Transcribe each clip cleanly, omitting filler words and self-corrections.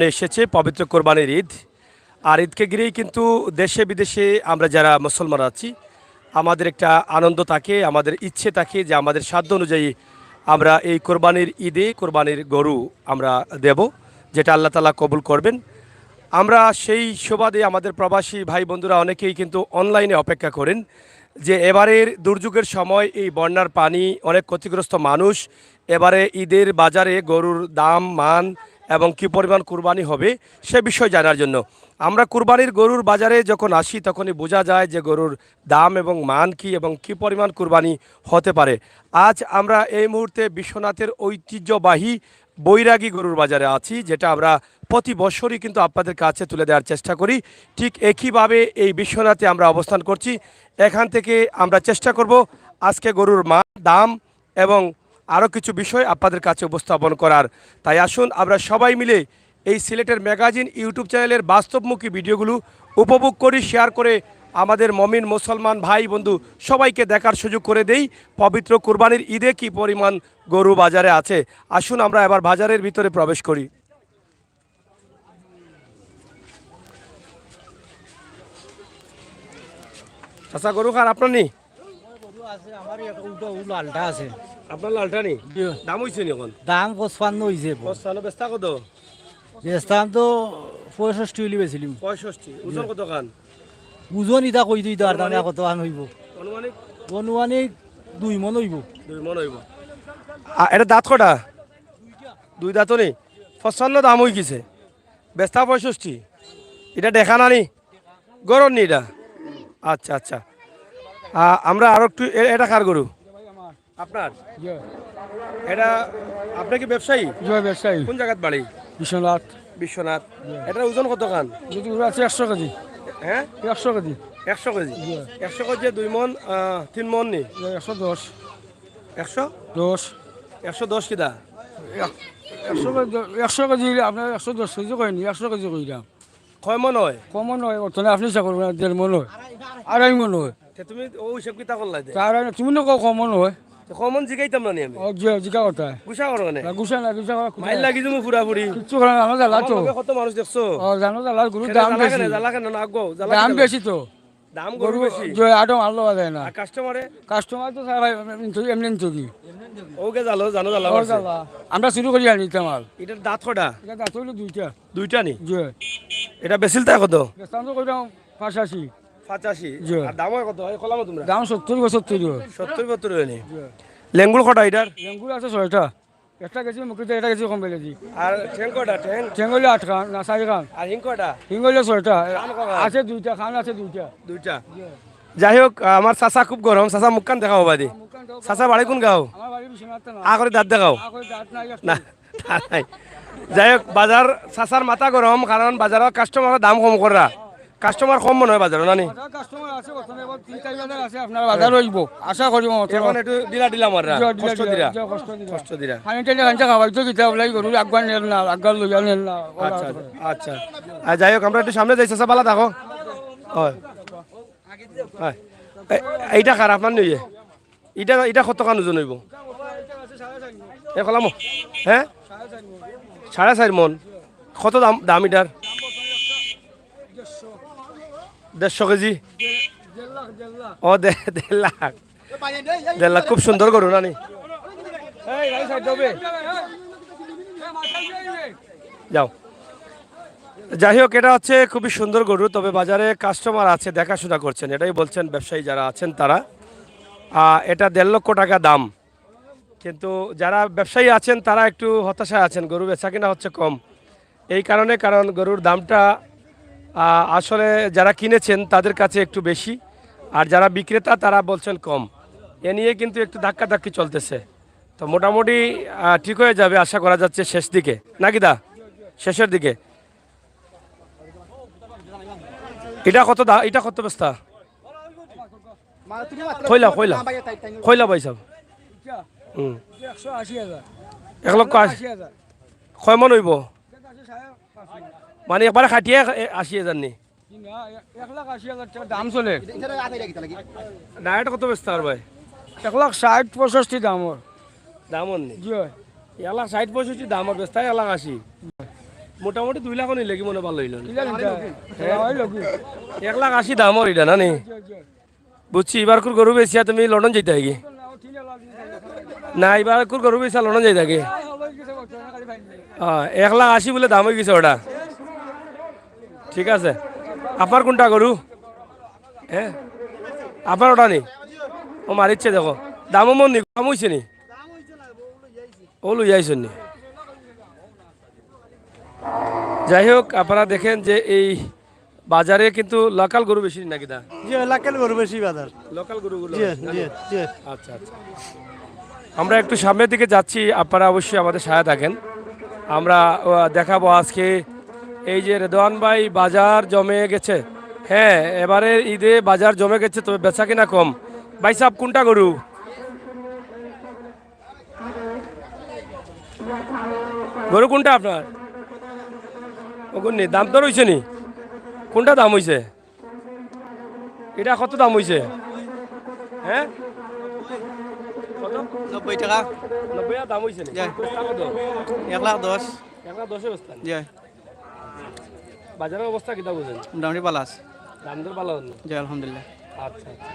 এসেছে পবিত্র কোরবানির ঈদ। আর ঈদকে ঘিরেই কিন্তু দেশে বিদেশে আমরা যারা মুসলমান আছি আমাদের একটা আনন্দ থাকে, আমাদের ইচ্ছে থাকে যে আমাদের সাধ্য অনুযায়ী আমরা এই কোরবানির ঈদে কোরবানির গরু আমরা দেব, যেটা আল্লাহ তাআলা কবুল করবেন। আমরা সেই সুবাদে আমাদের প্রবাসী ভাই বন্ধুরা অনেকেই কিন্তু অনলাইনে অপেক্ষা করেন যে এবারের দুর্যোগের সময় এই বন্যার পানি অনেক ক্ষতিগ্রস্ত মানুষ, এবারে ঈদের বাজারে গরুর দাম মান এবং কী পরিমাণ কুরবানি হবে সে বিষয় জানার জন্য আমরা কুরবানির গরুর বাজারে যখন আসি তখনই বোঝা যায় যে গরুর দাম এবং মান কী এবং কী পরিমাণ কুরবানি হতে পারে। আজ আমরা এই মুহূর্তে বিশ্বনাথের ঐতিহ্যবাহী বৈরাগী গরুর বাজারে আছি, যেটা আমরা প্রতি বছরই কিন্তু আপনাদের কাছে তুলে দেওয়ার চেষ্টা করি। ঠিক একইভাবে এই বিশ্বনাথে আমরা অবস্থান করছি। এখান থেকে আমরা চেষ্টা করব আজকে গরুর মান, দাম এবং আরও কিছু বিষয় আপনাদের কাছে উপস্থাপন করার। তাই আসুন আমরা সবাই মিলে এই সিলেটের ম্যাগাজিন ইউটিউব চ্যানেলের বাস্তবমুখী ভিডিওগুলো উপভোগ করি, শেয়ার করে আমাদের মমিন মুসলমান ভাই বন্ধু সবাইকে দেখার সুযোগ করে দেই পবিত্র কুরবানির ঈদে কী পরিমাণ গরু বাজারে আছে। আসুন আমরা এবার বাজারের ভিতরে প্রবেশ করি। আচ্ছা, গরু খার আপনার নেই? লালটা আছে। আপনার লালটা নেই? দাম হয়েছে নি এখন? দাম 55 হয়েছে। 55 বেচতা কত? বেচতাম তো 65 হইলে বেচিলিম। 65। ওজন কত খান? ওজন ইটা কই দিই তার দাম কত আন হইব? অনুমানিক অনুমানিক 2 মন হইব। 2 মন হইব। এটা দাঁত কটা? 2 দাঁত নেই। 55 দাম হয়ে গেছে, বেচতা 65। এটা দেখা না নি গরম নি এটা? আচ্ছা আচ্ছা, আমরা আরো একটু এটা কার গরু? আপনার? এটা আপনার কি ব্যবসায়ী? ব্যবসায়ী। কোন জায়গার বাড়ি? বিশ্বনাথ। বিশ্বনাথ। এটার ওজন কত খান? আছে 100 কেজি। হ্যাঁ, 100 কেজি। 100 কেজি। 100 কেজি 2 মন 3 মন নি? 110। 110? 110 কিদা? 100 কেজি আপনার 110 কেজি কয়নি, 100 কেজি কইলাম। কয় মন হয়? কমন হয় অর্থনে আপনি চাকর 1.5 মন হয়, 2.5 মন হয়। তুমি ও হিসাব কিতা করলাই? তার তুমি না কমন হয়। কমন জিগাইতাম না নি আমি। জিকা কথা গুছা করো মানে? গুছা না গুছা মাইল লাগি তুমি পুরাপুরি কিচ্ছু করে না, আমার জ্বালা তো। কত মানুষ দেখছো? জানো জ্বালা গরুর দাম বেশি। জ্বালা কেন না আগো? দাম বেশি তো। দাম গরু বেশি। আদম আল্লাহ যায় না। কাস্টমারে? কাস্টমার তো এমনি চকি ওকে জানো জানো জ্বালা। আমরা শুরু করি আনি মাল। এটার দাঁত কটা? এটা দাঁত হইলো 2টা। 2টা নি? জি। এটা বেচিল তা কত? বেচতাম তো কইলাম 85। 85? জি। আর দাম হয় কত? এই কলাম তোমরা? দাম 70 70 72 হয়নি? লেঙ্গুল কটা এটার? লেঙ্গুর আছে 6টা। একটা গেছি মুখে, একটা গেছি কম বেলেছি। আর ঠ্যাং কটা? ঠ্যাং ঠ্যাং হইলে 8 খান না 4 খান। আর হিং কটা? হিং হইলে 6টা। আছে 2টা খান, আছে 2টা। 2টা। যাই হোক, আমার চাচা খুব গরম, চাচা মুখ কান দেখাও বাদি। চাচা বাড়ি কোন গাও? আমার বাড়ি বিশ্বনাথ না। করে দাঁত দেখাও দাঁত নাই না? নাই। যাই হোক, বাজার চাচার মাথা গরম, কারণ বাজারের কাস্টমারের দাম কম করা। কাস্টমার কম মনে হয় বাজারে নানি? কাস্টমার আছে বর্তমানে 3-4 বাজার আছে আপনার বাজার হইব আশা করি মত। এখন একটু দিলা মাররা কষ্ট দিরা। কষ্ট দিরা। খানি টেনে খানি খাওয়াই তো কিতা বলাই গরু আগুন নেল না, আগুন লইয়া নেল না। আচ্ছা আচ্ছা। আর যাই হোক, আমরা একটু সামনে যাই, চাচা বালা থাকো। হয় এইটা খার আপনার নিয়ে এটা এটা কত কান ওজন হইব? এ কলাম হ্যাঁ 4.5 মন। কত দাম দাম এটার? 150 কেজি? ও 1.5 লাখ। 1.5 লাখ, খুব সুন্দর গরু নানি? যাও। যাই হোক, এটা হচ্ছে খুবই সুন্দর গরু, তবে বাজারে কাস্টমার আছে দেখাশোনা করছেন, এটাই বলছেন ব্যবসায়ী যারা আছেন তারা। এটা 1.5 লক্ষ টাকা দাম, কিন্তু যারা ব্যবসায়ী আছেন তারা একটু হতাশায় আছেন, গরু বেচা কিনা হচ্ছে কম এই কারণে, কারণ গরুর দামটা আসলে যারা কিনেছেন তাদের কাছে একটু বেশি, আর যারা বিক্রেতা তারা বলছেন কম। এ নিয়ে কিন্তু একটু ধাক্কাধাক্কি চলতেছে, তো মোটামুটি ঠিক হয়ে যাবে আশা করা যাচ্ছে শেষ দিকে, নাকি দা? শেষের দিকে। এটা কত দা? এটা কত বস্তা? কইলা কইলা কইলা পয়সা? 1 লক্ষ 80,000। কয় মন হইব? মানে একবারে খাটিয়ে 80,000 নি? 1,80,000 দাম চলে না। এটা কত বস্তা আর ভাই? 1,60-65 দামর। দামর নি? জি। 1,60-65 দামর বেস্তা 1,80,000। মোটামুটি 2 লাখ নিলে কি মনে ভালো হইল কিলা নিতা ওই লগি 1,80,000 দামর এটা না নি বুঝছি এবার কুর গরু বেচিয়া তুমি লন্ডন যাইতে কি না এবার কুর গরু বেচিয়া লন্ডন যাইতে কি 1,80,000 বলে দাম হয়ে গেছে ওটা ঠিক আছে আপনার কোনটা গরু হ্যাঁ আপনার ওটা নি ও মারিচ্ছে দেখো দামও মন নি কম হয়েছে নি ও লই আইসন নি যাই হোক আপনারা দেখেন যে এই বাজারে কিন্তু লোকাল গরু বেশি নাকি দা জি লাকেল গরু বেশি বাজার লোকাল গরুগুলো জি জি জি আচ্ছা আচ্ছা আমরা একটু সামনের দিকে যাচ্ছি আপনারা অবশ্যই আমাদের সাথে থাকেন আমরা দেখাবো আজকে এই যে রেদওয়ান ভাই বাজার জমে গেছে হ্যাঁ এবারে ঈদে বাজার জমে গেছে তবে বেচা কিনা কম ভাই সাহেব কোনটা গরু গরু কোনটা আপনার ওগুন দাম তো রয়েছে নি কোনটা দাম হয়েছে এটা কত দাম হয়েছে হ্যাঁ কত 90 টাকা 90 দাম হয়েছে নি জি। বস্তা কত 1,10,000 1,10 বস্তা জি বাজারের অবস্থা কিতা বুঝেন মোটামুটি পালাস দাম দর ভালো হল জি আলহামদুলিল্লাহ আচ্ছা আচ্ছা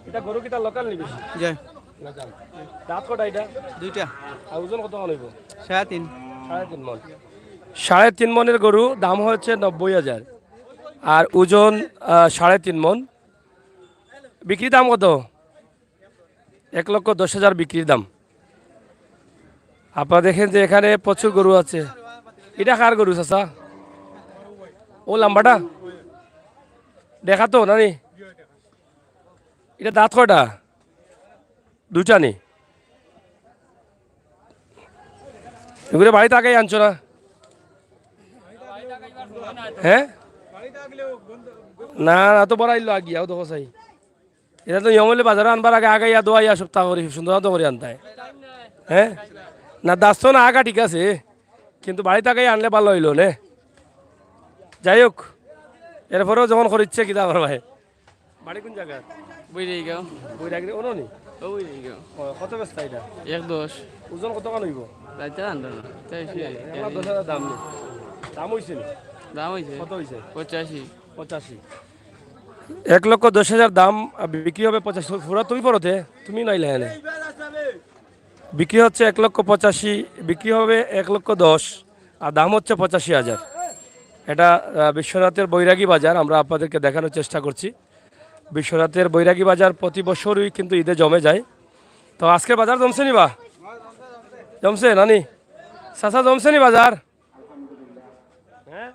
এটা গরু কিতা লোকাল নি বেশি জি লোকাল দাঁত কটা এটা দুইটা আর ওজন কত হইব 3.5 3.5 মন 3.5 মনের গরু দাম হচ্ছে 90,000 আর ওজন 3.5 মন বিক্রি দাম কত 1,10,000 বিক্রির দাম আপনারা দেখেন যে এখানে প্রচুর গরু আছে এটা কার গরু চাচা ও লাম্বাটা দেখা তো নানি এটা দাঁত কয়টা দুটা নি এগুলো বাড়িতে আগে আনছো না হ্যাঁ না না তো বড়াইলো আগিয়াও তো চাই এটা তো নিয়ম হলে বাজারে আনবার আগে আগাইয়া দোয়াইয়া সপ্তাহ করে সুন্দর তো করে আনতায় হ্যাঁ না দাস তো না আগা ঠিক আছে কিন্তু বাড়িতে আগে আনলে ভালো হইলো নে যাই হোক এরপরেও যখন করিচ্ছে কিতা আমার ভাই বাড়ি কোন জায়গা বইরেগাঁও বইরাগিরি ওনি বইরেগাঁও কত ব্যস্ত এটা 1.10 ওজন কত কান হইব রাইতা আনলো না তাই 10,000 দাম নেই দাম হয়েছে নি? দাম হইছে কত হয়েছে 85 85 1,10,000 দাম বিক্রি হবে 85 পুরা তুমি পড়তে তুমি নাইলে এনে বিক্রি হচ্ছে 1,85,000 বিক্রি হবে 1,10,000 আর দাম হচ্ছে 85,000 এটা বিশ্বনাথের বৈরাগী বাজার আমরা আপনাদেরকে দেখানোর চেষ্টা করছি বিশ্বনাথের বৈরাগী বাজার প্রতি বছরই কিন্তু ঈদে জমে যায় তো আজকের বাজার জমছে নি বা জমছে নানি চাচা জমছে নি বাজার হ্যাঁ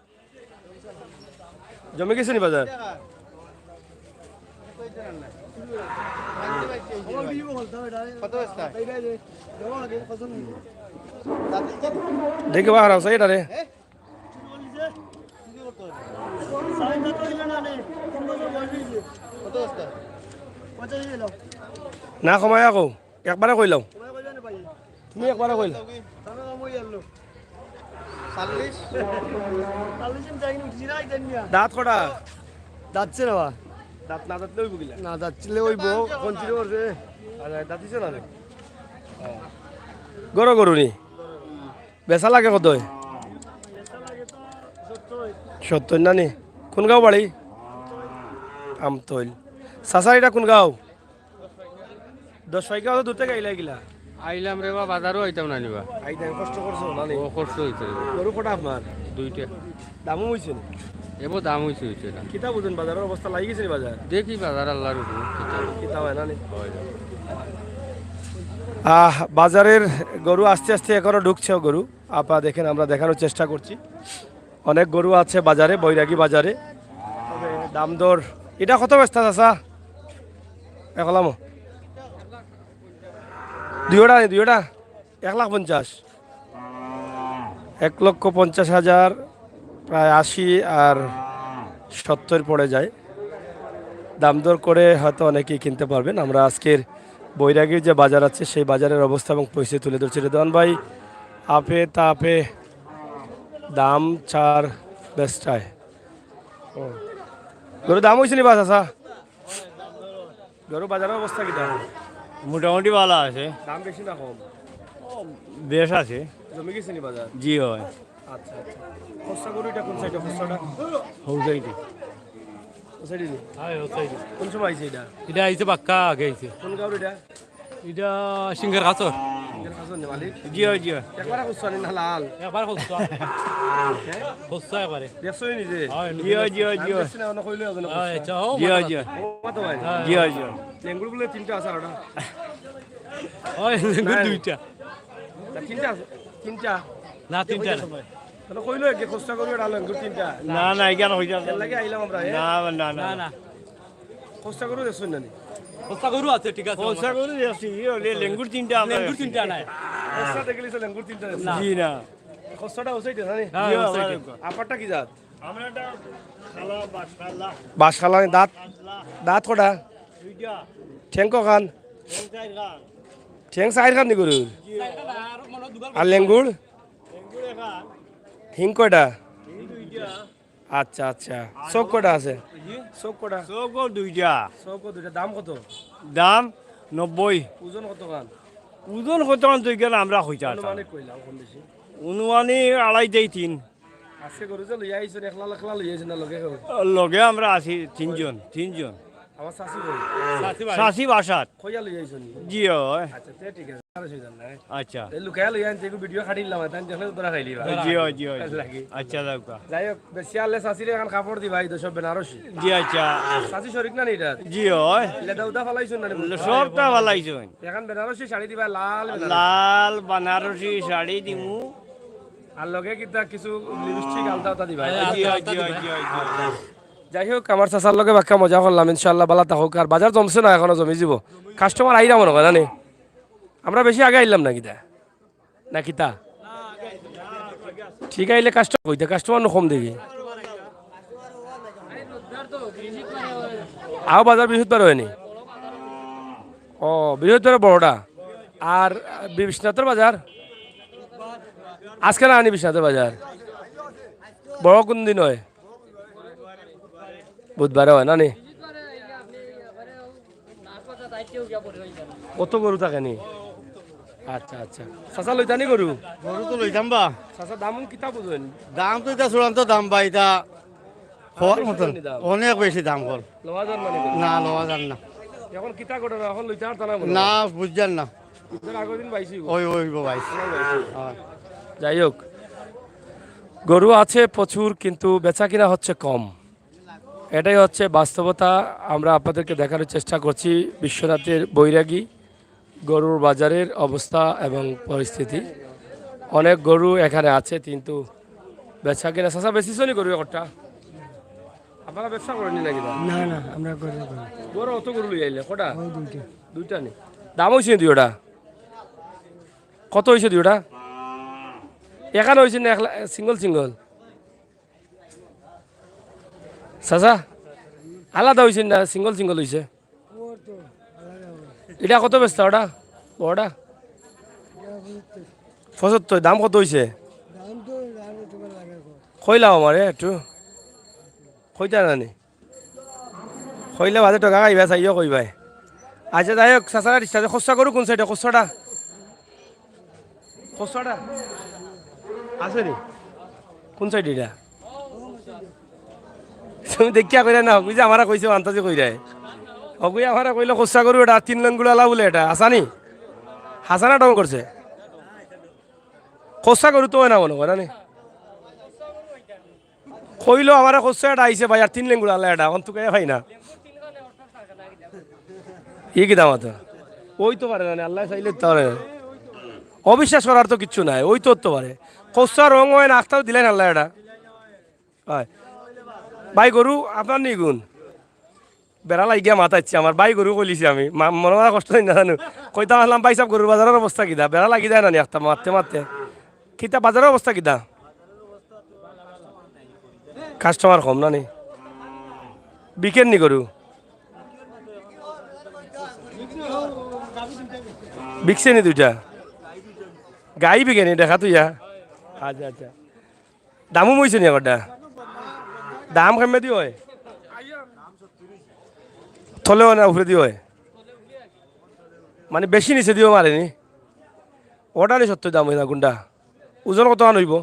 জমে গেছে নি বাজার দেখে বাহার আছে এটা রে না কমাই আকৌ একবাৰে কৈ লওঁ তুমি একবাৰে কৈ লওঁ দাঁত কটা যাচ্ছে না বা দাঁত না দাঁত লইব গিলা না যাচ্ছিলে ওই বউ কঞ্চিরে করছে দাঁতিছে না রে গরু গরু নি বেচা লাগে কত 70 না নি কোন গাঁও বাড়ি আমতৈল চাচা এটা কোন গাঁও 10 পাইকা দূর থেকে আইলা গিলা আইলাম রে বা বাজারও আইতাম না নিবা আইতা কষ্ট করছো না নি ও কষ্ট হইছে গরু কটা আপনার দুইটা দামও হয়েছে নি এবো দাম হইছে না কিতা বুঝেন বাজারের অবস্থা লাগি গেছে নি বাজার দেখি বাজার আল্লাহর উপর কিতা হয় না নি বাজারের গরু আস্তে আস্তে এখনো ঢুকছে গরু আপনারা দেখেন আমরা দেখানোর চেষ্টা করছি অনেক গরু আছে বাজারে বৈরাগী বাজারে তবে দাম দর এটা কত ব্যস্তা চাচা একলাম দুইটা 1,50,000 1,50,000 প্রায় 80 আর 70 পড়ে যায় দাম দর করে হয়তো অনেকেই কিনতে পারবেন আমরা আজকের বৈরাগীর যে বাজার আছে সেই বাজারের অবস্থা এবং পরিস্থিতি তুলে ধরছি রেদওয়ান ভাই আপে তাপে দাম চার বেস্টায় গরু দাম হয়েছে নি বাস আসা গরু বাজারের অবস্থা কি দাম মোটামুটি ভালো আছে দাম বেশি না কম বেশ আছে জমে গেছে নি বাজার জি হয় আচ্ছা আচ্ছা খোসা গরুটা কোন সাইডে খোসাটা হৌজাইদি কোন সাইডে হ্যাঁ হৌজাইদি কোন সময় আইছে এটা এটা আইছে বাক্কা আগে আইছে কোন গাঁও এটা এটা সিঙ্গার কাছর এর কাছে নে মালিক জিও জিও একবার খোসা নি না লাল একবার হস্তা হস্তা একবারে দেখছই নি যে জিও জিও জিও দেখছ না অন্য কইলো এখন আচ্ছা ও জিও জিও ও কত ভাই জিও জিও লেঙ্গুর গুলো তিনটা আছে আর ওটা ওই দুইটা তিনটা আছে তিনটা না তিনটা তাহলে কইলো কি খোসা গরু এটা লেঙ্গুর তিনটা না না কেন হইতা এর লাগে আইলাম আমরা না না না না খোসা গরু দেখছই না নি খোসা গরু আছে ঠিক আছে হস্তা করে আসি লেঙ্গুর তিনটা আমরা লেঙ্গুর তিনটা নাই খোসা দেখলি তো লেঙ্গুর তিনটা আছে জি না খোসাটা ওসাইতে না নি জি আপারটা কি জাত আমরা এটা খালা বাসখালা বাসখালা দাঁত দাঁত কটা দুইটা ঠ্যাং কখান চার গান ঠ্যাং চাইর খান নি গরুর আর লেঙ্গুর লেঙ্গুর এখান হিং কয়টা দুইটা আচ্ছা আচ্ছা চোখ কয়টা আছে চোখ কয়টা চৌক দুইটা চোখ দুইটা দাম কত দাম 90 ওজন কত খান ওজন কত তুই গেলে আমরা হইতা অনুমানিক কইলাম কম বেশি অনুমানিক আড়াই দেই তিন আজকে গরু যে লইয়া আইছেন একলা একলা লইয়া আইছেন না লগে কেউ লগে আমরা আছি তিনজন আমার শাশি কই সাসি বাসাত কইয়া লইয়া আইছেন জিও আচ্ছা তে ঠিক আছে আর সুবিধা নাই আচ্ছা এই লুকায়া লইয়া আনতে ভিডিও খাটিলাম তাই দেখলে তোরা খাইলি ভাই জিও জিও লাগি আচ্ছা দাউকা যাই হোক বেশি আলে শাশিরে এখন কাপড় দি ভাই তো সব বেনারসি জি আচ্ছা শাশি শরিক না নি এটা জিও লেদা উদা ফালাইছেন না নি? সবটা ভালাইছুন এখন বেনারসি শাড়ি দিবা লাল বেনারসি। লাল বানারসি শাড়ি দিমু আর লগে কিতা কিছু লিপস্টিক আলতা উতা দিবা জিও জিও জিও যাই হোক আমার চাচার লগে বাক্কা মজা করলাম ইনশাল্লাহ বালা থাকুক আর বাজার জমছে না এখনো জমি যাব কাস্টমার আইরা মনে হয় জানি আমরা বেশি আগে আইলাম না কিতা না কিতা ঠিক আইলে কাস্টমার কইতে কাস্টমার কম দেখি আও বাজার বৃহস্পতিবার হয়নি ও বৃহস্পতিবার বড়টা আর বিশ্বনাথের বাজার আজকে না আনি বিশ্বনাথের বাজার বড় কোন দিন হয় বুধবারে হয় না নি কত গরু থাকে নি আচ্ছা আচ্ছা চাচা লইতানি গরু গরু তো লইতাম বা চাচা দাম কিতা বুঝেন দাম তো এটা চূড়ান্ত দাম বা এটা হওয়ার মতন বেশি দাম। অনেক বেশি দাম কর লওয়া যান মানে গরু। না লওয়া যান না এখন কিতা করে এখন লইতে আর টানা না বুঝছেন না আগের দিন পাইছি ওই ওই ভাই যাই হোক গরু আছে প্রচুর কিন্তু বেচা কিনা হচ্ছে কম এটাই হচ্ছে বাস্তবতা আমরা আপনাদেরকে দেখানোর চেষ্টা করছি বিশ্বনাথের বৈরাগী গরুর বাজারের অবস্থা এবং পরিস্থিতি অনেক গরু এখানে আছে কিন্তু বেচা কিনা চাষা বেশি নি গরু একটা আপনারা ব্যবসা করেনি নাকি না না আমরা করে গরু অত গরু লই আইলে কটা দুইটা নি দাম হয়েছে দুইটা কত হয়েছে দুইটা এখানে হয়েছে না একলা সিঙ্গল সিঙ্গল চাচা আলাদা হয়েছে না সিঙ্গল সিঙ্গল হয়েছে এটা কত ব্যস্ত ওটা বড়টা 75 দাম কত হয়েছে কইলাম আমারে একটু কইতা নানি কইলে বাজে টাকা খাইবা চাইও কইবাই আচ্ছা যাই হোক চাচারা রিক্সা খসা করু কোন সাইডে খসাটা খসাটা আছে নি কোন সাইড এটা তুমি দেখিয়া কইরা না হকুই যে আমারা কইছে আন্তাজে কইরাই হকুই আমারা কইলে খসা করু এটা 3 লঙ্গুলা আলা বলে এটা আসানি হাসানা ডাউন করছে খসা করু তো হয় না মনে হয় না কইলো আমারা খসা এটা আইছে ভাই আর 3 লঙ্গুলা আলা এটা অন্ত কে ভাই না ই কি দাম আছে ওই তো পারে না আল্লাহ চাইলে তো পারে অবিশ্বাস করার তো কিচ্ছু নাই ওই তো পারে খসা রং হয় না আখতাও দিলেন আল্লাহ এটা হয় ভাই গরু আপনার নি গুণ বেড়া লাগিয়া মাথাচ্ছি আমার ভাই গরু কইলিছি আমি মনে মনে কষ্ট হয় না জানো কইতা আসলাম ভাই সব গরুর বাজারের অবস্থা কিতা বেড়া লাগি যায় না নি একটা মারতে মারতে কিতা বাজারের অবস্থা কিতা কাস্টমার কম না নি বিকেন নি গরু বিকছে নি দুইটা গাই বিকে নি দেখা তুই আচ্ছা আচ্ছা দামও মইছে নি একটা দাম কেমনে দিও হয় থলেও না উপরে দিও হয় মানে বেশি নিচে দিও মারেনি ওটা নি 70 দাম হয় না গুন্ডা ওজন কত আন হইব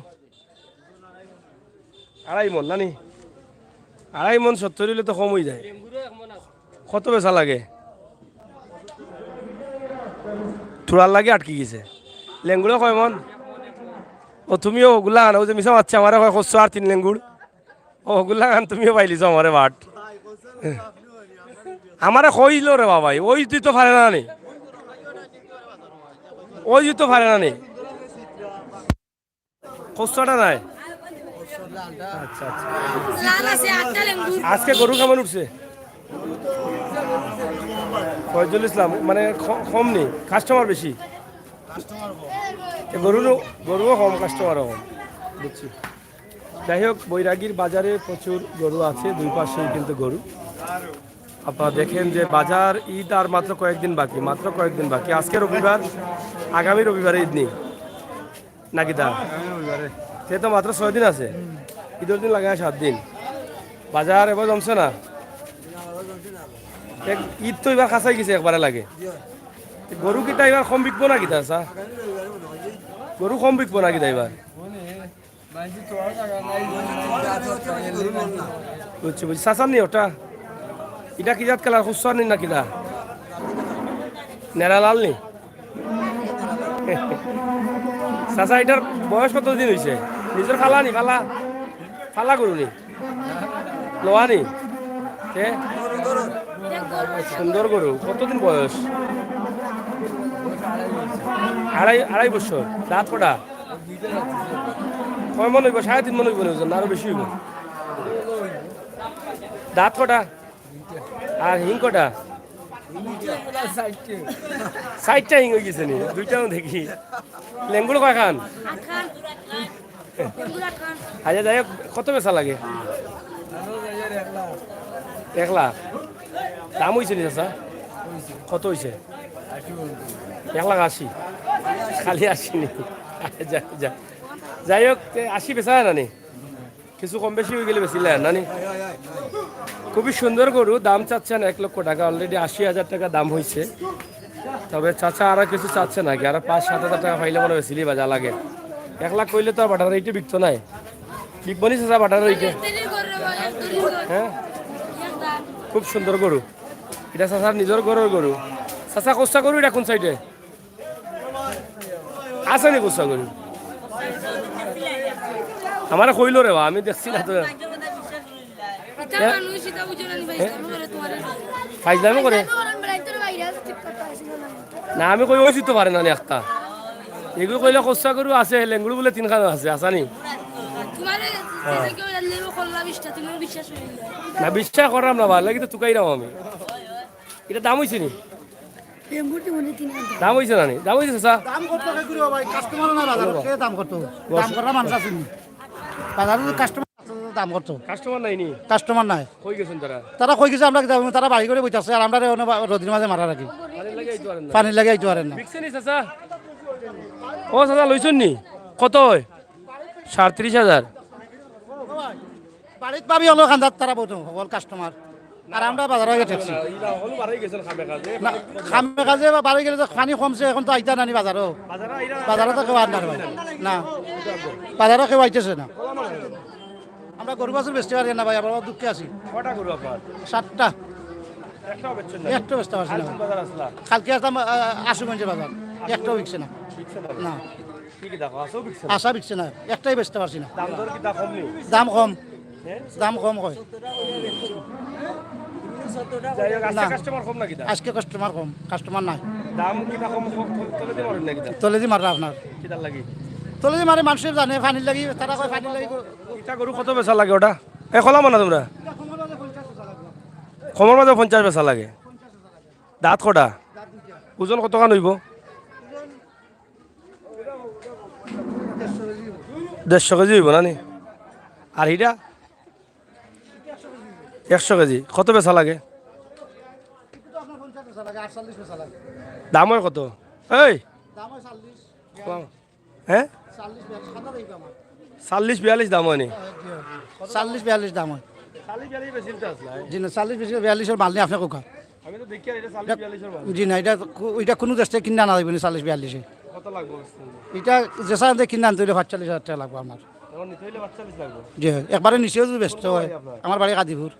আড়াই মন নানি আড়াই মন 70 হইলে তো কম হয়ে যায় কত বেচা লাগে থোড়ার লাগে আটকে গেছে লেঙ্গুড়ে কয় মন ও তুমিও ওগুলা আনো যে মিশা মারছে আমারে কয় 103 লেঙ্গুড় ও ওগুলা আন তুমিও পাইলিছ আমারে বাট আমারে কইলো রে বাবাই ওই তুই তো পারে না নি ওই তুই তো পারে না নি কষ্টটা নাই আচ্ছা আচ্ছা আজকে গরু কেমন উঠছে ফয়জুল ইসলাম মানে কম নেই কাস্টমার বেশি গরুও কম কাস্টমারও কম বুঝছি যাই হোক বৈরাগীর বাজারে প্রচুর গরু আছে দুই পাশেই কিন্তু গরু আপনারা দেখেন যে বাজার ঈদ আর মাত্র কয়েকদিন বাকি আজকে রবিবার আগামী রবিবারে ঈদ নেই নাকি দা সে তো মাত্র 6 দিন আছে ঈদের দিন লাগে 7 দিন বাজার এবার জমছে না ঈদ তো এবার খাসাই গেছে একবারে লাগে গরু কিটা এবার কম বিকবো না কিতা চা গরু কম বিকবো না কিতা এবার বুঝছি চাচার নি ওটা এটা কি জাত কালার খুচরা নি না কিতা নেড়া লাল নি চাচা এটার বয়স কত দিন হয়েছে নিজের খালা নি খালা গরু নি লোয়া নি সুন্দর গরু কতদিন বয়স আড়াই বছর দাঁত কটা কয় মন হইব 3.5 মন হইব না আরো বেশি হইব দাঁত কটা আর হিং কটা 60টা হিং হয়ে গেছে নি দুইটাও দেখি লেঙ্গুড় কয় খান আচ্ছা যাই হোক কত বেচা লাগে 1 লাখ দাম হয়েছে নি চাচা কত হয়েছে 1,80,000 খালি 80 নি যাই হোক 80 বেচা না নি কিছু কম বেশি হয়ে গেলে বেশিলে নানি খুবই সুন্দর গরু দাম চাচ্ছেন 1 লক্ষ টাকা অলরেডি 80,000 টাকা দাম হয়েছে তবে চাচা আর কিছু চাচ্ছে নাকি আর 5-7 হাজার টাকা পাইলে মনে বেশিলি বাজা লাগে 1 লাখ কইলে তো বাটার রেটে বিকতো নাই বিকবনি চাচা বাটার রেটে হ্যাঁ খুব সুন্দর গরু এটা চাচার নিজের গরুর গরু চাচা কোসা গরু এটা কোন সাইডে আছে নি কোসা গরু আমার কইলো রে আমি দেখছি না তো ফাইজলামি করে না আমি কই ওই তো পারে না একটা এগুলো কইলে কোসা গরু আছে লেঙ্গুড়ু বলে 3 খান আছে আসানি না বিশ্বাস করাম না ভালো লাগে তো তুকাইরাম আমি এটা দাম হয়েছে নি দাম হয়েছে না নি দাম হয়েছে চাচা দাম করতে ভাই কাস্টমার না বাজার কে দাম করতে দাম করা মানুষ আছে নি বাজারে কাস্টমার দাম করতে কাস্টমার নাই নি কাস্টমার নাই কই গেছেন তারা কই গেছে আমরা তারা বাড়ি করে বইতাছে আর আমরা রোদির মাঝে মারা রাখি পানি লাগে আইতে পারেন না বিকছে নি চাচা ও চাচা লইছন নি কত হয় 37,000 বাড়িত পাবি হলো খান্দার তারা বইতো সকল কাস্টমার আর আমরা বাজারে গিয়ে ঠেকছি না খামে কাজে বাড়ি গেলে তো পানি কমছে এখন তো আইতা নানি বাজারও বাজারে তো কেউ আর না ভাই না বাজারে কেউ আইতেছে না আমরা গরু বাছুর বেচতে পারি না ভাই আমরা দুঃখে আছি কটা গরু আপনার 7টা একটাও বেচছেন না একটা বেচতে পারছি না বাজার আসলা কালকে আসলাম আশুগঞ্জের বাজার একটাও বিকছে না না কি কি দেখো আসো বিকছে আশা বিকছে না একটাই বেচতে পারছি না দাম দর কি দাম কম নি দাম কম দাম কম কয় যাই হোক না। আজকে কাস্টমার কম নাকি দাম আজকে কাস্টমার কম কাস্টমার নাই দাম কি কম তলে দিয়ে মারেন নাকি দাম তলে দি মারা আপনার কি দাম লাগি তলে দি মারে মানুষের জানে পানির লাগি তারা কয় পানির লাগি এটা গরু কত বেচা লাগে ওটা এ খোলা মানা তোমরা কমর মাঝে 50 বেচা লাগে দাঁত কটা ওজন কত খান হইব 150 কেজি হইব না নি আর হিটা 100 কেজি কত বেচা লাগে দাম হয় কত এই হ্যাঁ 40-42 দাম হয় নি 40-42 দাম হয় 40-42 বেশি আসলা জি না 40-42 মাল নেই আপনার কোকা আমি তো দেখি এটা 40-42 মাল জি না এটা কোনো দেশে কিনা না লাগবে 40-42 কত লাগবে এটা যেসা কিনা আনতে হলে 45,000 টাকা লাগবে আমার এখন নিতে হইলে 45 লাগবে। জি একবারে নিচেও যদি ব্যস্ত হয় আমার বাড়ি কাদিপুর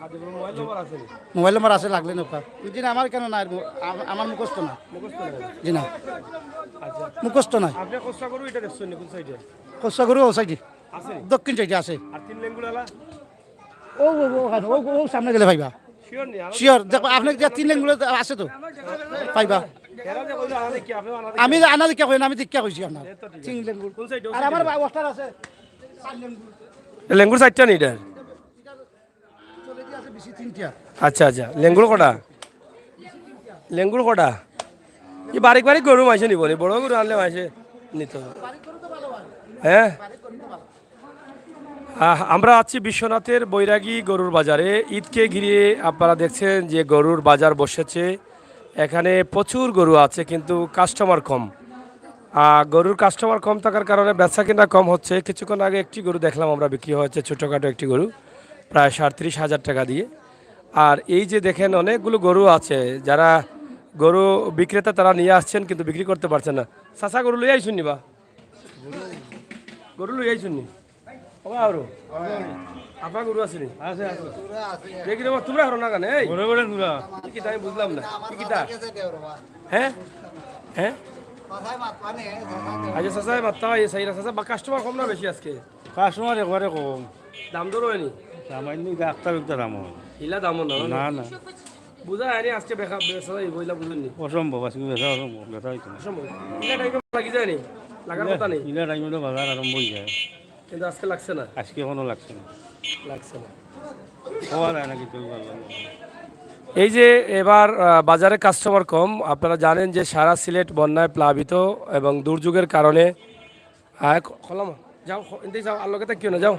কাদিপুর মোবাইল নম্বর আছে নি? মোবাইল নম্বর আছে লাগলে নৌকা জি না আমার কেন নাই আমার মুখস্থ না মুখস্থ নেই। জি না আচ্ছা মুখস্থ নাই আপনি কষ্ট করু এটা দেখছেন নি কোন সাইডে? কষ্ট করু ও সাইডে আছে নি? দক্ষিণ সাইডে আছে আর তিন লেঙ্গুলালা ও ও ও ওখানে, ও ও সামনে গেলে পাইবা শিওর নি? শিওর দেখো আপনি যে 3 লেনগুলো আছে তো পাইবা এরা যে কইলো আনা দেখি আপনি আনা আমি আনা দীক্ষা কই না আমি দীক্ষা কইছি আপনার দেখি তো ঠিক 3 লেনগুলো কোন সাইডে? আর আমার অবস্থার আছে 4 লেনগুলো লেঙ্গুর সাইডটা নি এটা? চলে দিয়ে আছে বেশি 3টা আচ্ছা আচ্ছা লেঙ্গুর কটা? লেঙ্গুর কটা? এই বারিক বারিক গরু মাইছে নিব নি? বড় গরু আনলে মাইছে নিত হ্যাঁ। আমরা আছি বিশ্বনাথের বৈরাগী গরুর বাজারে। ঈদকে ঘিরে আপনারা দেখছেন যে গরুর বাজার বসেছে। এখানে প্রচুর গরু আছে কিন্তু কাস্টমার কম। গরুর কাস্টমার কম থাকার কারণে বেচা কিনা কম হচ্ছে। কিছুক্ষণ আগে একটি গরু দেখলাম আমরা বিক্রি হয়েছে, ছোটোখাটো একটি গরু প্রায় 37,000 টাকা দিয়ে। আর এই যে দেখেন অনেকগুলো গরু আছে, যারা গরু বিক্রেতা তারা নিয়ে আসছেন কিন্তু বিক্রি করতে পারছেন না। চাচা গরু লই আইসুন নিবা? গরু লই আইসুন নি? আরো আপনার গরু আছে নি? দেখি রে বাবা, তোমরা হারো না কেন? এই কি আমি বুঝলাম না কি তা? হ্যাঁ হ্যাঁ আচ্ছা চাচা মাত্রা সাইরা চাচা বা কাস্টমার কম না বেশি আজকে? কাস্টমার একবারে কম দাম দর হয়নি? সামান্য একটা একটা দাম হয় হিলা দামও না না না বুঝা হয়নি আজকে বেচা বইলা বুঝুননি অসম্ভব আজকে বেচা অসম্ভব বেচা হইতো না সম্ভব ইলা টাইম লাগি যায়নি, লাগার কথা নেই ইলা টাইমে তো বাজার আরম্ভ হয়ে যায় কিন্তু আজকে লাগছে না। আজকে এখনো লাগছে না লাগছে না। হওয়া যায় না কিছু এই যে এবার বাজারে কাস্টমার কম। আপনারা জানেন যে সারা সিলেট বন্যায় প্লাবিত এবং দুর্যোগের কারণে খোলাম যাও এদিকে যাও আলোকে কেউ না যাও।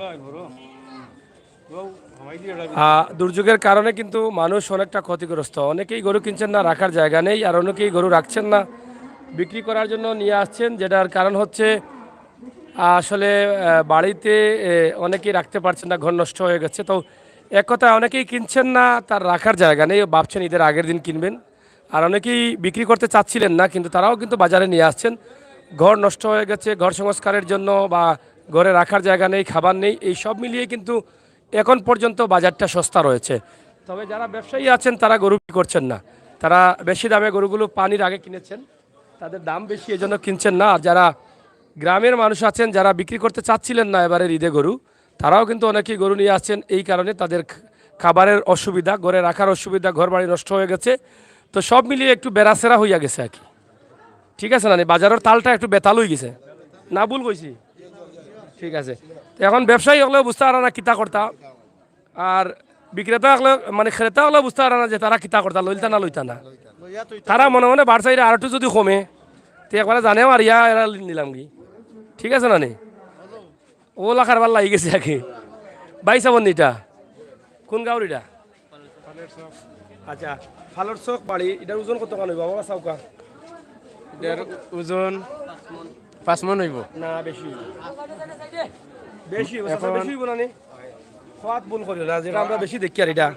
দুর্যোগের কারণে কিন্তু মানুষ অনেকটা ক্ষতিগ্রস্ত। অনেকেই গরু কিনছেন না, রাখার জায়গা নেই, আর অনেকেই গরু রাখছেন না, বিক্রি করার জন্য নিয়ে আসছেন। যেটার কারণ হচ্ছে আসলে বাড়িতে অনেকেই রাখতে পারছেন না, ঘর নষ্ট হয়ে গেছে। তো এক কথায় অনেকেই কিনছেন না, তার রাখার জায়গা নেই, ভাবছেন ঈদের আগের দিন কিনবেন। আর অনেকেই বিক্রি করতে চাচ্ছিলেন না কিন্তু তারাও কিন্তু বাজারে নিয়ে আসছেন। ঘর নষ্ট হয়ে গেছে, ঘর সংস্কারের জন্য বা ঘরে রাখার জায়গা নেই, খাবার নেই, এই সব মিলিয়ে কিন্তু এখন পর্যন্ত বাজারটা সস্তা রয়েছে। তবে যারা ব্যবসায়ী আছেন তারা গরু বিক্রি করছেন না, তারা বেশি দামে গরুগুলো পানির আগে কিনেছেন, তাদের দাম বেশি এজন্য কিনছেন না। আর যারা গ্রামের মানুষ আছেন যারা বিক্রি করতে চাচ্ছিলেন না এবারের ঈদে গরু, তারাও কিন্তু অনেকেই গরু নিয়ে আসছেন। এই কারণে তাদের খাবারের অসুবিধা, ঘরে রাখার অসুবিধা, ঘর বাড়ি নষ্ট হয়ে গেছে। তো সব মিলিয়ে একটু বেড়াসেরা হইয়া গেছে আর কি। ঠিক আছে না? বাজারের তালটা একটু বেতাল হয়ে গেছে না? ভুল কইছি? ঠিক আছে। তো এখন ব্যবসায়ী হলেও বুঝতে পারে না কিতা করতা, আর বিক্রেতা হলে মানে ক্রেতা হলেও বুঝতে পারে না যে তারা কিতা করতা, লইতা না লইতা না। তারা মনে মনে বার চাইলে আর একটু যদি কমে তো একবারে জানেও আর ইয়া এরা নিলাম কি। ঠিক আছে না? ও লাখার ভাল লাগি গেছে আর কি। বাইসা বন্দিটা কোন গাঁর এটা? আচ্ছা ফালর চক বাড়ি। এটার ওজন কত কান হইব আমার চাউকা? এটার ওজন 5 মন হইব না বেশি বেশি বেশি হইব না নি? খোয়াত ভুল করিও না, যেটা আমরা বেশি দেখি আর এটা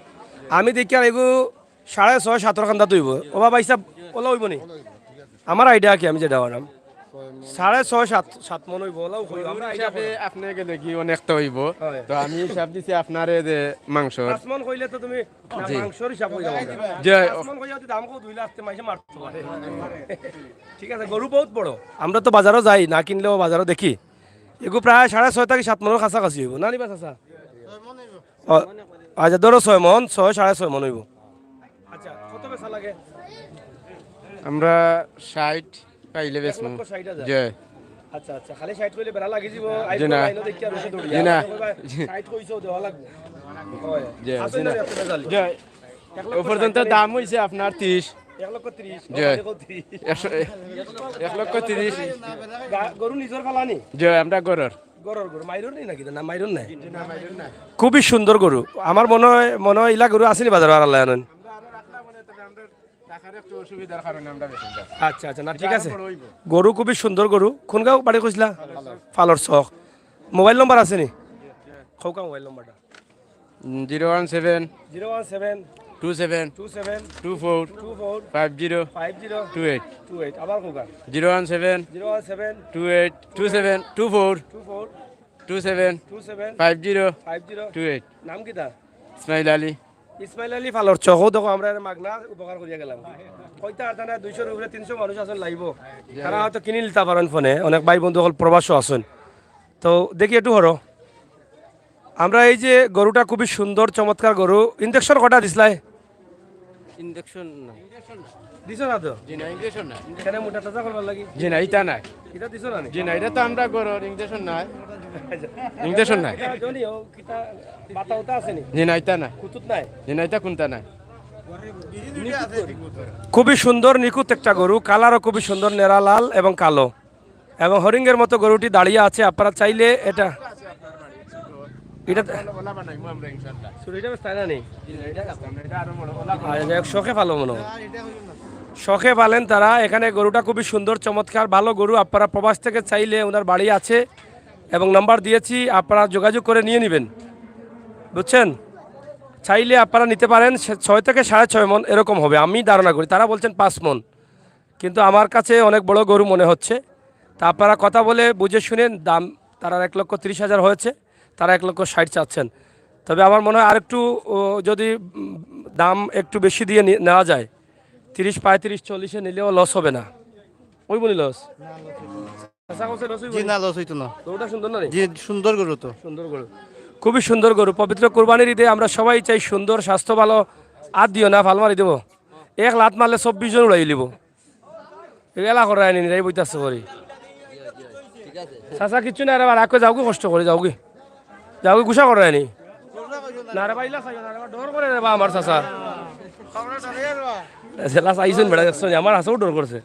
আমি দেখি আর এগো 6.5-7 খান্দা হইব। ওবা বাইসা ওলা হইব নি? আমার আইডিয়া কি আমি যেটা বানাম 6.5-7 মন হইব, ওলাও হইব। আমরা আইডিয়া আপনাকে দেখি অনেকটা হইব, হয়। তো আমি হিসাব দিছি আপনারে যে মাংস 5 মন কইলে তো তুমি মাংসর হিসাব হই যাবে। যে 5 মন কইয়া দাম কো 2 লাখ তে মাইসে মারতে পারে। ঠিক আছে, গরু বহুত বড়। আমরা তো বাজারও যাই, না কিনলেও বাজারও দেখি। এগো প্রায় 6.5 থেকে 7 মনের কাছাকাছি হইব না নিবা চাচা? আচ্ছা ধরো 6 মন, 6-6.5 মন হইব। আচ্ছা কত বেচা লাগে? আমরা 60 পাইলে বেশ 1,60,000 যে আচ্ছা আচ্ছা, খালি 60 কইলে বেড়া লাগি যাব। জি না। আইনো দেখি আর বেশি দৌড়ি জি না। 60 কইছো দেওয়া লাগবে। হয় জি, আছে জি না না। এত বেজালি? যে 1,60,000 ও পর্যন্ত দাম হইছে আপনার 30 1,30,000 জি। 1,30,000 1,30,000 গরু নিজের ফালানি? যে আমরা গরর গরুর গরু মাইরুর নেই নাকি? না মাইরুর নাই। খুবই সুন্দর গরু। আমার মনে হয় ইলা গরু আসেনি বাজারে আর আল্লাহ জানেন। অসুবিধার কারণে আমরা বেশি আচ্ছা আচ্ছা, না ঠিক আছে। গরু খুবই সুন্দর গরু। কোন গাঁও বাড়ি কইছিলা? ফালর চক। মোবাইল নম্বর আছে নি? খৌকা মোবাইল নম্বরটা 017 017 27 27 24 24 50 50 28 28 আবার খৌকা 017 017 28 27 24 24 27 27 50 50 28 নাম কি তা ইসমাইল আলী ইসমাইল আলী ফালর চকো দেখো আমরা এর মাগনা উপকার করিয়া গেলাম কয়টা আদানা 200 এর উপরে 300 মানুষ আছেন লাইব তারা হয়তো কিনে নিতে পারেন ফোনে অনেক ভাই বন্ধু হল প্রবাসও আছেন তো দেখি একটু হরো আমরা এই যে গরুটা খুবই সুন্দর চমৎকার গরু ইনজেকশন কটা দিছলাই ইনজেকশন না দিছো না তো জি না ইনজেকশন না এখানে মোটা তাজা করবার লাগি জি না এটা নাই কিটা দিছো না নি? জি না এটা তো আমরা গরুর ইনজেকশন নাই ইনজেকশন নাই কিটা জনি ও কিটা বাতা ওটা আছে নি জি না এটা নাই কুতুত নাই জি না এটা কোনটা নাই খুবই সুন্দর নিখুঁত একটা গরু কালারও খুবই সুন্দর নেড়া লাল এবং কালো এবং হরিঙ্গের মতো গরুটি দাঁড়িয়ে আছে আপনারা চাইলে এটা এটা ছুরিটা বেশ তাই না নেই শখে ভালো মনে হয়। শখে পালেন তারা এখানে গরুটা খুবই সুন্দর চমৎকার ভালো গরু আপনারা প্রবাস থেকে চাইলে ওনার বাড়ি আছে এবং নাম্বার দিয়েছি আপনারা যোগাযোগ করে নিয়ে নেবেন বুঝছেন চাইলে আপনারা নিতে পারেন 6 থেকে 6.5 মন এরকম হবে আমি ধারণা করি তারা বলছেন 5 মন কিন্তু আমার কাছে অনেক বড় গরু মনে হচ্ছে তা আপনারা কথা বলে বুঝে শুনেন দাম তারা 1,30,000 হয়েছে তারা 1,60,000 চাচ্ছেন তবে আমার মনে হয় আরেকটু যদি দাম একটু বেশি দিয়ে নেওয়া যায় 30, 35, 40 নিলেও লস হবে না ওই বলি লস জি না লস হইতো না গরুটা সুন্দর না রে? জি সুন্দর গরু তো সুন্দর গরু খুবই সুন্দর গরু পবিত্র কোরবানির ঈদে আমরা সবাই চাই সুন্দর স্বাস্থ্য ভালো আর দিও না ফাল মারি দেবো এক লাত মারলে 24 জন উড়াই লিব এগুলা করে আনি নিরাই বইতাছে করি চাচা কিচ্ছু না রে রাখো যাওগে কষ্ট করে যাওগে যাওগে গুসা করে আনি না রে বাইলা চাই না রে ডর করে রে বা আমার চাচা জেলা চাইছেন বেড়া দেখছো আমার হাসেও ডর করছে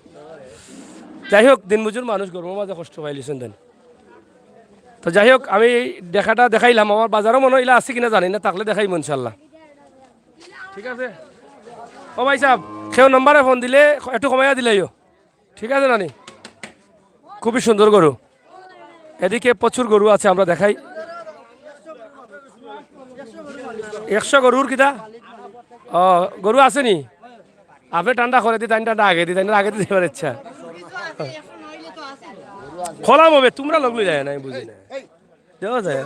যাই হোক দিন মজুর মানুষ গরমের মাঝে কষ্ট পাইলিছেন দেন তো যাই হোক আমি দেখাটা দেখাইলাম আমার বাজারও মনে হইলা আছে কিনা জানি না থাকলে দেখাইব ইনশাল্লাহ ঠিক আছে ও ভাই সাহেব সেও নম্বরে ফোন দিলে একটু কমাইয়া দিলেইও ঠিক আছে নানি খুবই সুন্দর গরু এদিকে প্রচুর গরু আছে আমরা দেখাই 100 গরুর কিতা ও গরু আছে নি আপনি ঠান্ডা করে দি তাই ঠান্ডা আগে দি তাই আগে দিতে পারে ইচ্ছা খোলাম হবে তোমরা লোক লই যায় না আমি বুঝি না দেওয়া যায়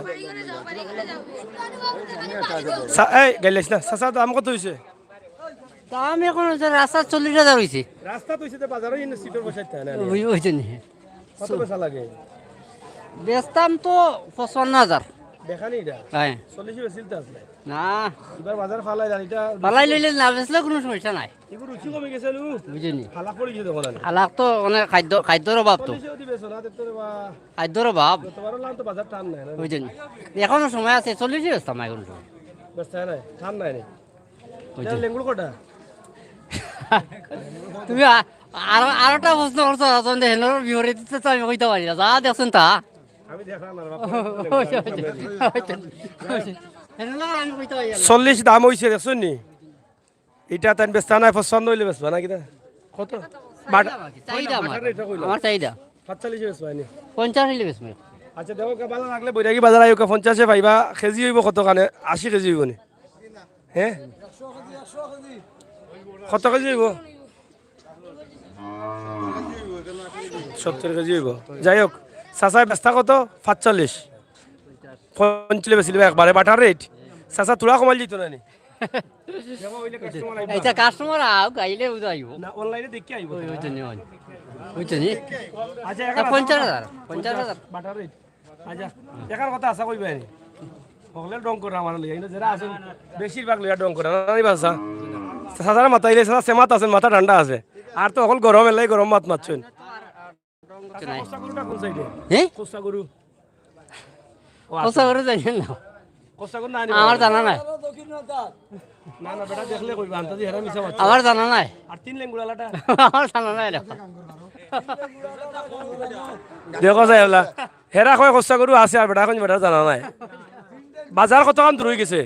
এই গাইলিস না চাচা দাম কত হয়েছে দাম এখন রাস্তা 40,000 হয়েছে রাস্তা তো হয়েছে বাজারে ইন সিটের বসাইতে হয় না হয়েছে নি কত পয়সা লাগে বেচতাম তো 55,000 দেখানি এটা হ্যাঁ 40 বেশিলতে আছে না এবার বাজার ফালাই জানি এটা পালাই লইলে না বেচলে কোনো সমস্যা নাই এগুলো রুচি কমে গেছে লু বুঝিনি ফালা পড়ে গেছে তখন আমি হালাক তো অনেক খাদ্যর অভাব তো 40 দিবে সোনা তে তোর বা খাদ্যর অভাব তোমার লান তো বাজার টান নাই না বুঝিনি এখনো সময় আছে 40 বেচতাম এখন ব্যস্ত নাই টান নাই রে বুঝিনি লেঙ্গুড় কটা তুমি আরোটা প্রশ্ন করছো আসলে হেনর বিপরীতে তো আমি কইতে পারি না যা দেখছেন তা আমি দেখলাম না হেনর আমি কইতে পারি না 40 দাম হইছে দেখছুন নি এটা তাই বেস্তা নাই 55 হইলে বেচবা না কিটা কত চাহিদা আমার চাহিদা 45 বেচবা নি 50 হইলে বেচবো আচ্ছা দেখো ভালো লাগলে বৈরাগী বাজার আইও 50 এ পাইবা কেজি হইব কত কানে 80 কেজি হইব নি হ্যাঁ কত কেজি হইব 70 কেজি হইব যাই হোক চাচা বেস্তা কত 45 50 বেশি একবারে বাটার রেট চাচা তোরা কমাই দিত না নি এটা কাস্টমার আও গাইলে বুঝাইব না অনলাইনে দেখি আইব বুঝছনি আচ্ছা 50,000 বাটার রেট আচ্ছা একার কথা আশা কইবে নি হগলে ডং করে আমার লইয়া কিন্তু যারা আছেন বেশিরভাগ লইয়া ডং করে না বাসা সাধারণ মাথাইলে সাদা সেমাত আছেন মাথা ঠান্ডা আছে আর তো অকল গরম এলাই গরম মাত মারছেন কোসা গরুটা কোন সাইডে হ্যাঁ কোসা গরু কোসা করে জানেন না কোসা গরু না আমার জানা নাই না না বেটা দেখলে কইবা আন্তাজি হেরা মিছা মাছ আমার জানা নাই আর তিন লেঙ্গুড়ালাটা আমার জানা নাই দেখো দেখো যাই হলা হেরা কয় কোসা গরু আছে আর বেটা কোন বেটা জানা নাই বাজার কত কাম দূর হয়ে গেছে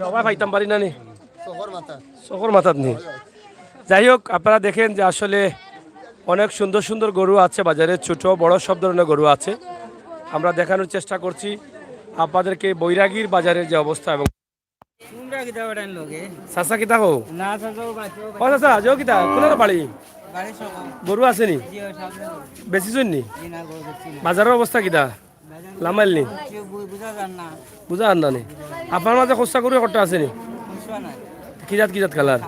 সবাই পাইতাম পারি না নি শহর মাথাত নি যাই হোক আপনারা দেখেন যে আসলে অনেক সুন্দর সুন্দর গরু আছে বাজারে ছোট বড় সব ধরনের গরু আছে আমরা দেখানোর চেষ্টা করছি আপনাদেরকে বৈরাগীর বাজারের যে অবস্থা এবং চাচা কিতা হো ও চাচা যাও কিতা কোনের বাড়ি গরু আছে নি বেশি নি বাজারের অবস্থা কিটা লামাইল নি বুঝা আন না নি আপনার মাঝে খোঁজা গরু কটা আছে নি কি জাত কালার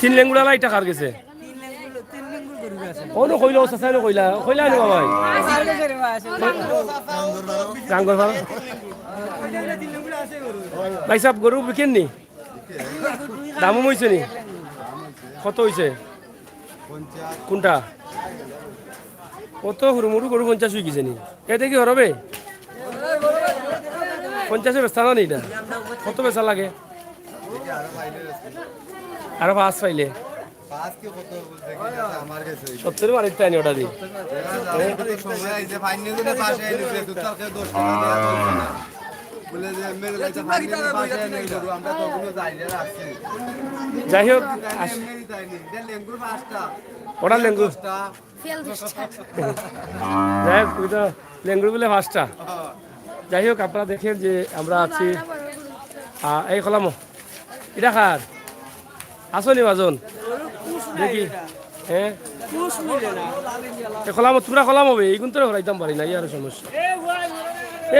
তিন লেঙ্গুড়া লাইটা কার গেছে ওনো কইলা ওসা সাইলো কইলা নি বাবাই রাঙ্গর ভালো ভাই সাহেব গরু বিকেন নি দামও হইছে নি কত হইছে কোনটা কত হুড়মুড়ু গরু 50 হয়ে গেছে নি এতে কি হবে 50 বেচা না নি এটা কত বেচা লাগে আরো 5 পাইলে 70 বাড়িতে তাই ওটা দি যাই হোক ওটা লেঙ্গু যাই হোক তুই তো লেঙ্গুর বলে 5টা যাই হোক আপনারা দেখেন যে আমরা আছি এই কলাম এটা খার আসনি বাজন দেখি হ্যাঁ কলাম তোমরা কলাম হবে এই গুণ তো হরাইতাম পারি না ইয়ার সমস্যা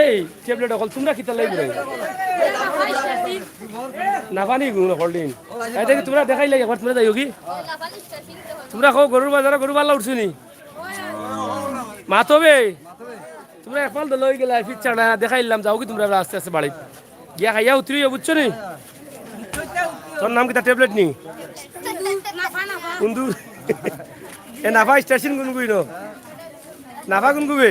এই ট্যাবলেট অকল তোমরা কিতা লাগবে না পানি গুণ হলদিন এটা কি তোমরা দেখাই লাগে একবার তোমরা যাইও কি তোমরা কো গরুর বাজারে গরু পাল্লা উঠছো নি মাতবে তোমরা একপাল তো লই গেলা পিচ্ছা না দেখাইলাম যাও কি তোমরা আস্তে আস্তে বাড়ি গিয়া খাইয়া উতরি বুঝছো নি তোর নাম কিতা ট্যাবলেট নি কুন্দু এ নাফা স্টেশন কোন গুইন নাফা কোন গুবে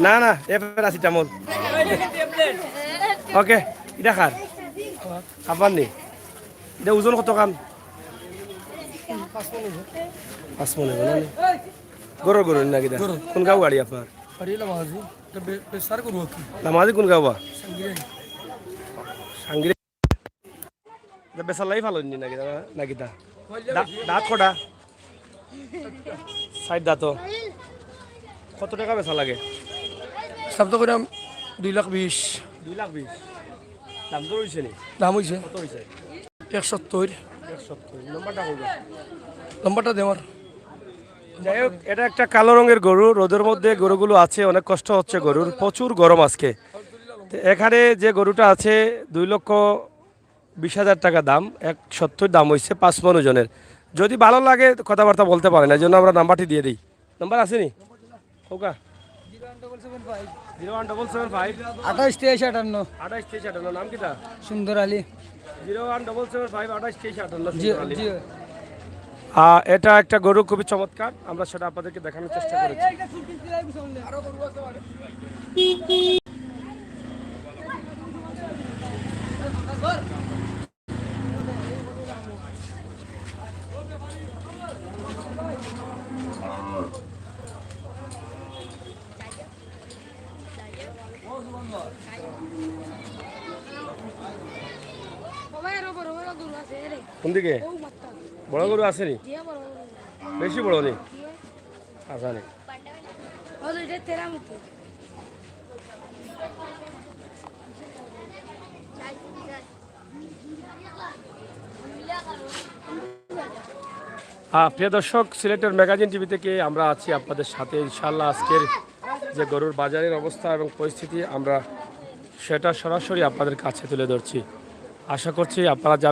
না না এ প্যারাসিটামল ওকে এটা খার খাবার নি এটা ওজন কত কাম 5 মনে হবে না গরু না কিটা কোন গাঁও গাড়ি আপনার নামাজি কোন গাঁও বা সাঙ্গিরে বেচার লাই ভালো নি না কিটা দাঁত কটা 60 দাঁত কত টাকা বেচা লাগে শব্দ করে 2,20,000 2,20,000 দাম তো হয়েছে নি দাম হয়েছে কত হয়েছে 170 নম্বরটা করবো নম্বরটা দেওয়ার যাই হোক এটা একটা কালো রঙের গরু রোদের মধ্যে গরুগুলো আছে অনেক কষ্ট হচ্ছে গরুর প্রচুর গরম আজকে তো এখানে যে গরুটা আছে 2,20,000 টাকা দাম 170 দাম হয়েছে 5 মণ ওজনের যদি ভালো লাগে কথাবার্তা বলতে পারেন এই জন্য আমরা নাম্বারটি দিয়ে দিই নাম্বার আছে নি ওকা 01775 28,53 28,58 নাম কিটা সুন্দর আলী 01775 28,58 জি জি এটা একটা গরু খুবই চমৎকার আমরা সেটা আপনাদেরকে দেখানোর চেষ্টা করেছি কোন দিকে বড় গরু আছে নি বেশি বড় নি আচ্ছা নি প্রিয় দর্শক সিলেটের ম্যাগাজিন টিভি থেকে আমরা আছি আপনাদের সাথে ইনশাআল্লাহ আজকের যে গরুর বাজারের অবস্থা এবং পরিস্থিতি আমরা সেটা সরাসরি আপনাদের কাছে তুলে ধরছি আশা করছি আপনারা যারা